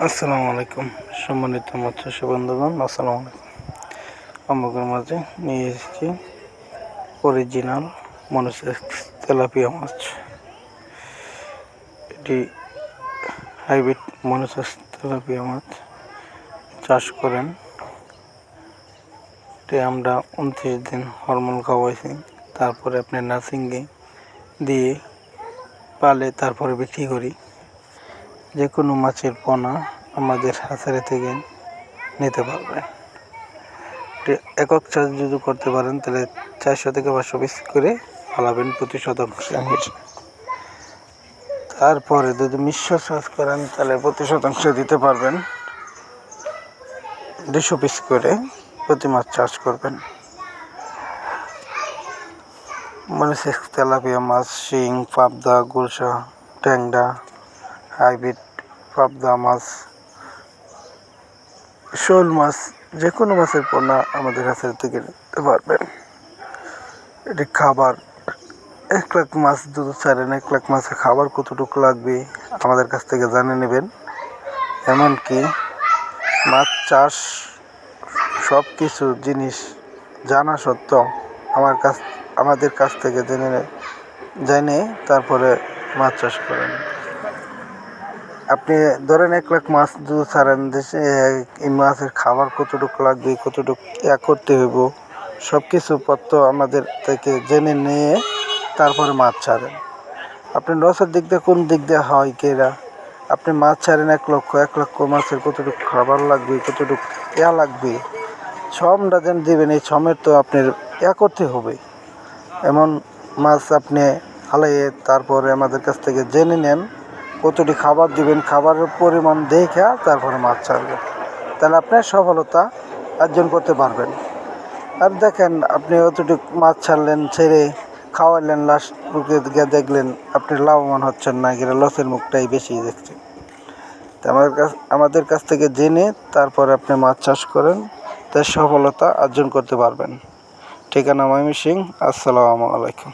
আসসালামু আলাইকুম সম্মানিত মৎস্য বন্ধুগণ, আসসালামু আলাইকুম। আমাদের মাঝে নিয়ে এসেছি অরিজিনাল মনোসেক্স তেলাপিয়া মাছ। এটি হাইব্রিড মনোসেক্স তেলাপিয়া মাছ চাষ করেন। এটি আমরা 29 দিন হরমোন খাওয়াইছি, তারপরে আপনি নার্সিংয়ে দিয়ে পালে তারপরে বিক্রি করি। যে কোনো মাছের পোনা আমাদের হাসারে থেকে নিতে পারবেন। একক চাষ যদি করতে পারেন তাহলে 400 থেকে 500 পিস করে ফলাবেন প্রতি শতাংশে। তারপরে যদি মিশ্র চাষ করেন তাহলে প্রতি শতাংশে দিতে পারবেন 200 পিস করে প্রতি মাছ চাষ করবেন। মনোসেক্স তেলাপিয়া মাছ, শিং, পাবদা, গুলশা, ট্যাংরা, হাইব্রিড পাবদা মাছ, শোল মাছ, যে কোনো মাছের পোনা আমাদের কাছে থেকে নিতে পারবেন। এটি খাবার 1 লাখ মাছ দুধ ছাড়েন, 1 লাখ মাছের খাবার কতটুকু লাগবে আমাদের কাছ থেকে জানে নেবেন। এমনকি মাছ চাষ সব কিছু জিনিস জানা সত্ত্বেও আমাদের কাছ থেকে জেনে তারপরে মাছ চাষ করেন। আপনি ধরেন 1 লাখ মাছ দুধ ছাড়েন, দেশে এই মাছের খাবার কতটুকু লাগবে, কতটুকু করতে হইব, সব কিছু পত্র আমাদের থেকে জেনে নিয়ে তারপরে মাছ ছাড়েন। আপনি লসের দিক দিয়ে কোন দিক দিয়ে হয় কেরা, আপনি মাছ ছাড়েন 1 লক্ষ মাছের কতটুকু খাবার লাগবে, কতটুকু লাগবে, ছমটা যেন দেবেন। এই ছমের তো আপনার করতে হবে। এমন মাছ আপনি হালাইয়ে তারপরে আমাদের কাছ থেকে জেনে নেন কতটি খাবার দিবেন, খাবারের পরিমাণ দেখে তারপরে মাছ ছাড়বেন, তাহলে আপনার সফলতা অর্জন করতে পারবেন। আর দেখেন আপনি অতটুকু মাছ ছাড়লেন, ছেড়ে খাওয়াইলেন, লাস্ট বুকে গিয়ে দেখলেন আপনি লাভবান হচ্ছেন না, গেলে লসের মুখটাই বেশি দেখছেন। তো আমাদের কাছ থেকে জেনে তারপরে আপনি মাছ চাষ করেন, তাই সফলতা অর্জন করতে পারবেন। ঠিকানা ময়মনসিংহ। আসসালামু আলাইকুম।